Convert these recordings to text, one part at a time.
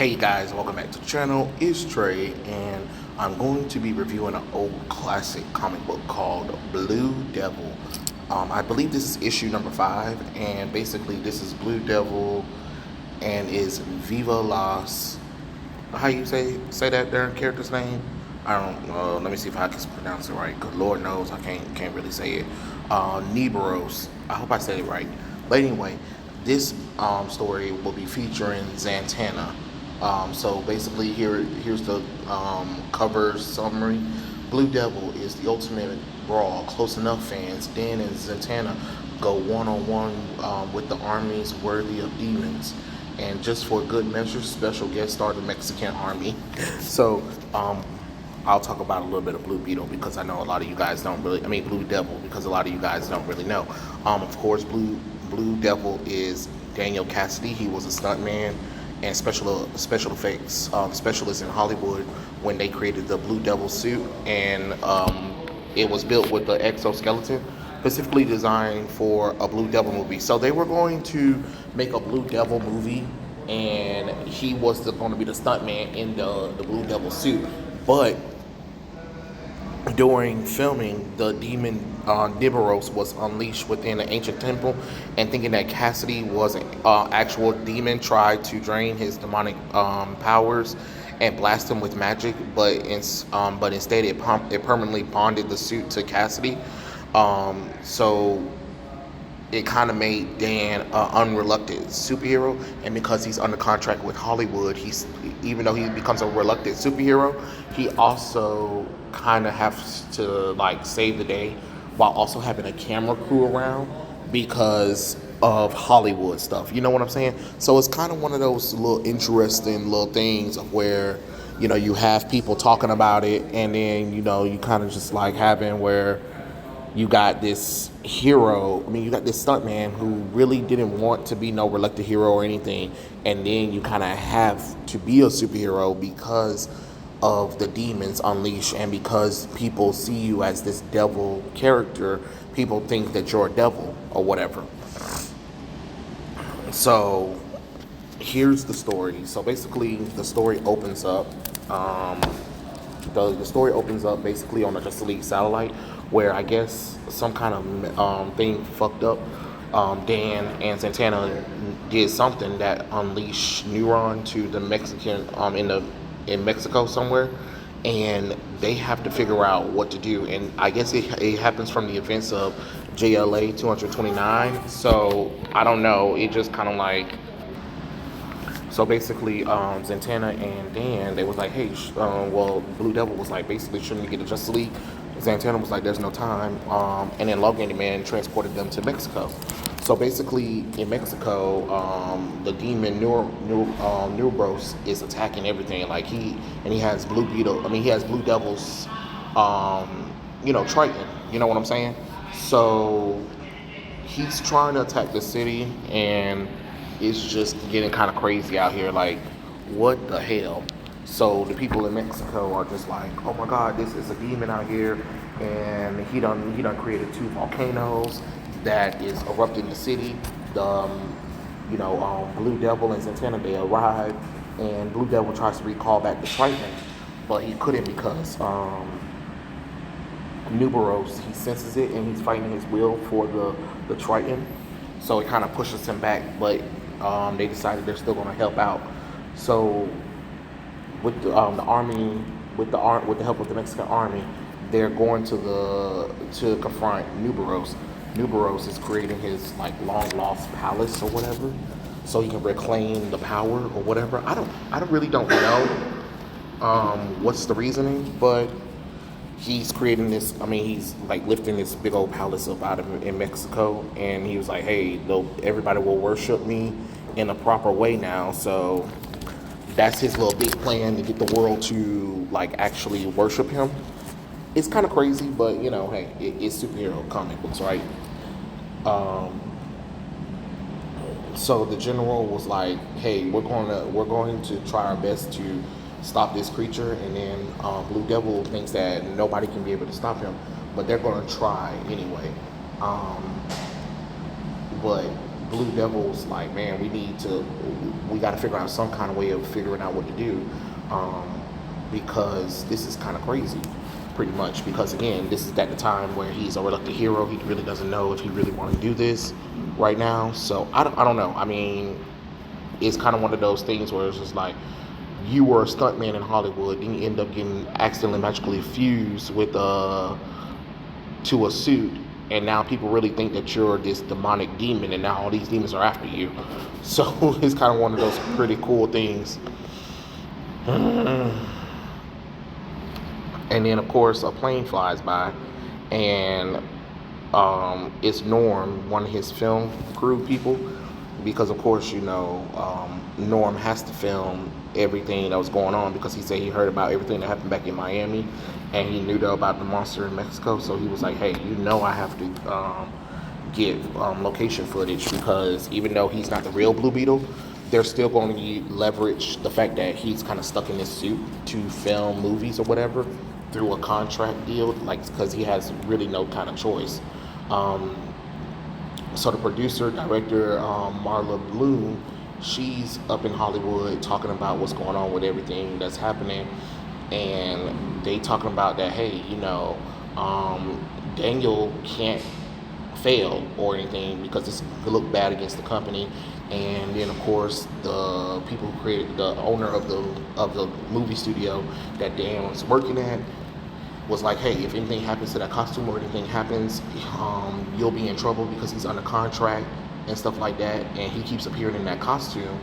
Hey guys, welcome back to the channel. It's Trey, and I'm going to be reviewing an old classic comic book called Blue Devil. I believe this is issue number 5, and basically this is Blue Devil, and is Viva Las. How you say that their character's name? I don't know. Let me see if I can pronounce it right. Cause Lord knows I can't really say it. Nebrios. I hope I said it right. But anyway, this story will be featuring Zatanna. So basically, here's the cover summary. Blue Devil is the ultimate brawl. Close enough fans. Dan and Zatanna go one-on-one with the armies worthy of demons. And just for good measure, special guest star the Mexican army. So I'll talk about a little bit of Blue Beetle because I know a lot of you guys don't really. I mean Blue Devil because a lot of you guys don't really know. Of course, Blue Devil is Daniel Cassidy. He was a stuntman and special effects specialist in Hollywood when they created the Blue Devil suit, and it was built with the exoskeleton specifically designed for a Blue Devil movie. So they were going to make a Blue Devil movie, and he was going to be the stuntman in the Blue Devil suit. But during filming, the demon Nebrios was unleashed within an ancient temple, and thinking that Cassidy was an actual demon, tried to drain his demonic powers and blast him with magic. But instead, it permanently bonded the suit to Cassidy. So it kind of made Dan an unreluctant superhero, and because he's under contract with Hollywood, even though he becomes a reluctant superhero, he also kind of has to like save the day while also having a camera crew around because of Hollywood stuff. You know what I'm saying? So it's kind of one of those little interesting little things of where you have people talking about it, and then you kind of just like having where you got this hero. I mean, you got this stuntman who really didn't want to be no reluctant hero or anything, and then you kind of have to be a superhero because of the demons unleashed, and because people see you as this devil character, people think that you're a devil or whatever. So here's the story. So basically, the story opens up. The story opens up basically on a Justice League satellite, where I guess some kind of thing fucked up. Dan and Zatanna did something that unleashed Neuron to the Mexican in Mexico somewhere, and they have to figure out what to do. And I guess it happens from the events of JLA 229. So I don't know. It just kind of like. So basically, Zatanna and Dan, they was like, hey, well, Blue Devil was like, basically, shouldn't we get a Justice League? Zatanna was like, there's no time. And then Logan Man transported them to Mexico. So basically, in Mexico, the demon Nebrios is attacking everything. Like he has Blue Beetle. I mean, he has Blue Devil's, Triton. You know what I'm saying? So he's trying to attack the city, and it's just getting kind of crazy out here. Like, what the hell? So the people in Mexico are just like, oh my God, this is a demon out here, and he done created 2 volcanoes that is erupting the city. Blue Devil and Zatanna, they arrive, and Blue Devil tries to recall back the Triton, but he couldn't because Nebrios, he senses it, and he's fighting his will for the Triton. So it kind of pushes him back, but they decided they're still going to help out. So with the army, with the help of the Mexican army, they're going to confront Nebrios. Nebrios is creating his like long lost palace or whatever, so he can reclaim the power or whatever. I really don't know what's the reasoning, but he's creating this. I mean, he's like lifting this big old palace up out of in Mexico, and he was like, hey, everybody will worship me in a proper way now. So that's his little big plan to get the world to like actually worship him. It's kind of crazy, but hey, it's superhero comic books, right? So the general was like, hey, we're going to try our best to stop this creature, and then Blue Devil thinks that nobody can be able to stop him, but they're going to try anyway. But Blue Devil's like, man, we got to figure out some kind of way of figuring out what to do, because this is kind of crazy, pretty much. Because again, this is at the time where he's a reluctant hero. He really doesn't know if he really want to do this right now. So I don't know. I mean, it's kind of one of those things where it's just like, you were a stuntman in Hollywood, then you end up getting accidentally magically fused with to a suit, and now people really think that you're this demonic demon, and now all these demons are after you. So it's kind of one of those pretty cool things. And then of course a plane flies by, and it's Norm, one of his film crew people, because of course Norm has to film everything that was going on, because he said he heard about everything that happened back in Miami, and he knew about the monster in Mexico. So he was like, hey, I have to get location footage, because even though he's not the real Blue Beetle, they're still going to leverage the fact that he's kind of stuck in this suit to film movies or whatever through a contract deal, like, because he has really no kind of choice. So the producer, director, Marla Bloom, she's up in Hollywood talking about what's going on with everything that's happening, and they talking about that, hey, Daniel can't fail or anything, because it's going to look bad against the company. And then of course the people who created, the owner of the movie studio that Dan was working at, was like, hey, if anything happens to that costume or anything happens, you'll be in trouble, because he's under contract and stuff like that, and he keeps appearing in that costume.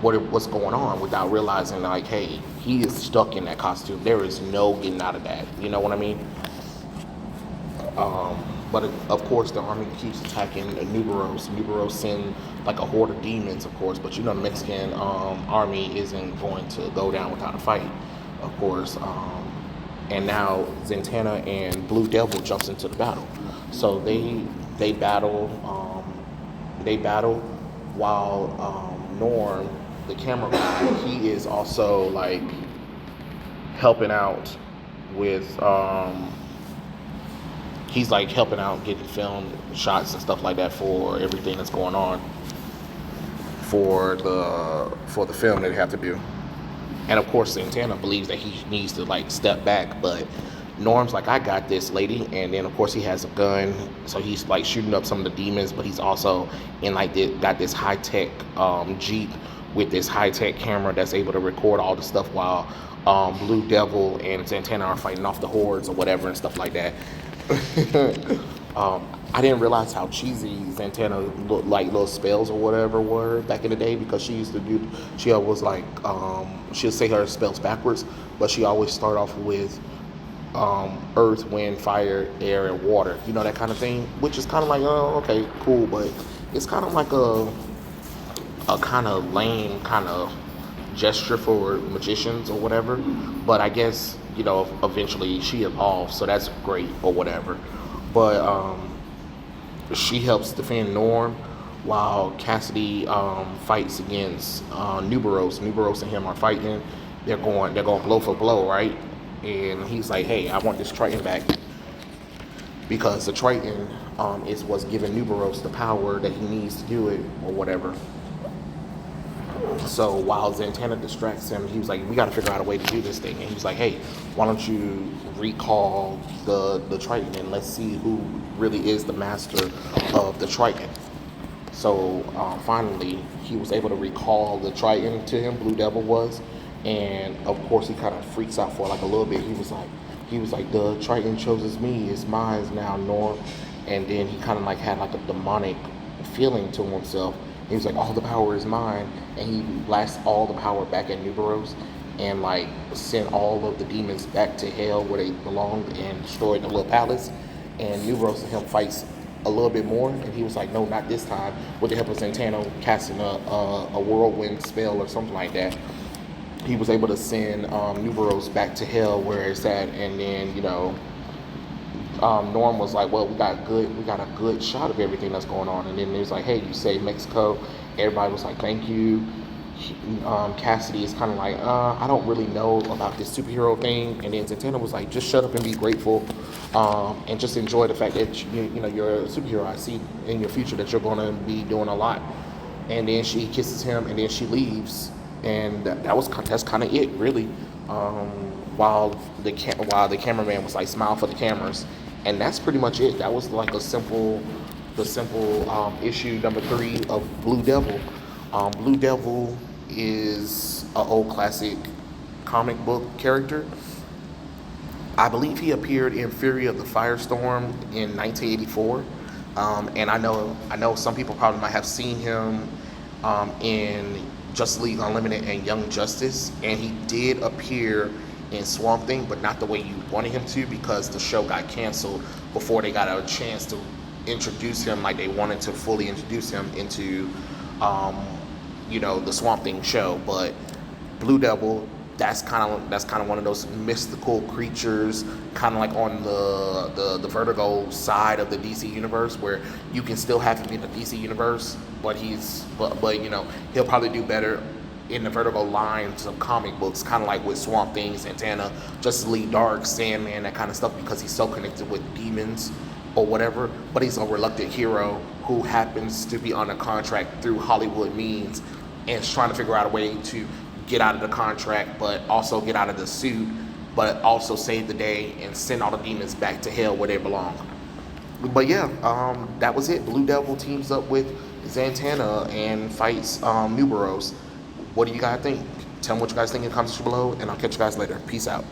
What's going on, without realizing, like, hey, he is stuck in that costume. There is no getting out of that. You know what I mean? But of course, the army keeps attacking Nebrios. Nebrios send like a horde of demons, of course. But the Mexican army isn't going to go down without a fight, of course. And now Zatanna and Blue Devil jumps into the battle. So they battle. They battle while Norm, the camera guy, he is also like helping out with. He's like helping out getting film shots and stuff like that for everything that's going on for the film that they have to do. And of course Zatanna believes that he needs to like step back, but Norm's like, I got this, lady. And then of course he has a gun, so he's like shooting up some of the demons, but he's also in like got this high-tech Jeep with this high-tech camera that's able to record all the stuff while Blue Devil and Zatanna are fighting off the hordes or whatever and stuff like that. I didn't realize how cheesy Zatanna looked, like little spells or whatever were back in the day, because she always like, she'll say her spells backwards, but she always start off with earth, wind, fire, air, and water, that kind of thing, which is kind of like, oh, okay, cool, but it's kind of like a kind of lame kind of gesture for magicians or whatever. But I guess eventually she evolves, so that's great or whatever. But she helps defend Norm while Cassidy fights against Nebrios. Nebrios and him are fighting. They're going blow for blow, right? And he's like, hey, I want this Triton back, because the Triton is what's giving Nebrios the power that he needs to do it or whatever. So while Zatanna distracts him, he was like, we got to figure out a way to do this thing. And he was like, hey, why don't you recall the Triton, and let's see who really is the master of the Triton. So finally, he was able to recall the Triton to him, Blue Devil was. And of course, he kind of freaks out for like a little bit. He was like, the Triton chooses me. It's mine now, Norm. And then he kind of like had like a demonic feeling to himself. He was like, all the power is mine. And he blasts all the power back at Nebrios, and like sent all of the demons back to hell where they belonged, and destroyed the little palace. And Nebrios and him fights a little bit more, and he was like, no, not this time. With the help of Zatanna casting a whirlwind spell or something like that, he was able to send Nebrios back to hell where it's at. And then Norm was like, well, we got a good shot of everything that's going on. And then he was like, hey, you saved Mexico. Everybody was like, thank you. Cassidy is kind of like, I don't really know about this superhero thing, and then Zatanna was like, just shut up and be grateful, and just enjoy the fact that you're a superhero. I see in your future that you're going to be doing a lot. And then she kisses him, and then she leaves, and that's kind of it, really. Um, while the cameraman was like, smile for the cameras, and that's pretty much it. That was like the simple issue number 3 of Blue Devil. Blue Devil is an old classic comic book character. I believe he appeared in Fury of the Firestorm in 1984, and I know some people probably might have seen him in Justice League Unlimited and Young Justice, and he did appear in Swamp Thing, but not the way you wanted him to, because the show got canceled before they got a chance to introduce him like they wanted to fully introduce him into um, the Swamp Thing show. But Blue Devil, that's kind of one of those mystical creatures, kind of like on the Vertigo side of the DC universe, where you can still have him in the DC universe, but he'll probably do better in the Vertigo lines of comic books, kind of like with Swamp Thing, Zatanna, Justice League Dark, Sandman, that kind of stuff, because he's so connected with demons or whatever. But he's a reluctant hero who happens to be on a contract through Hollywood means, and is trying to figure out a way to get out of the contract, but also get out of the suit, but also save the day and send all the demons back to hell where they belong. But yeah, that was it. Blue Devil teams up with Zatanna and fights Nebrios. What do you guys think? Tell me what you guys think in the comments below, and I'll catch you guys later. Peace out.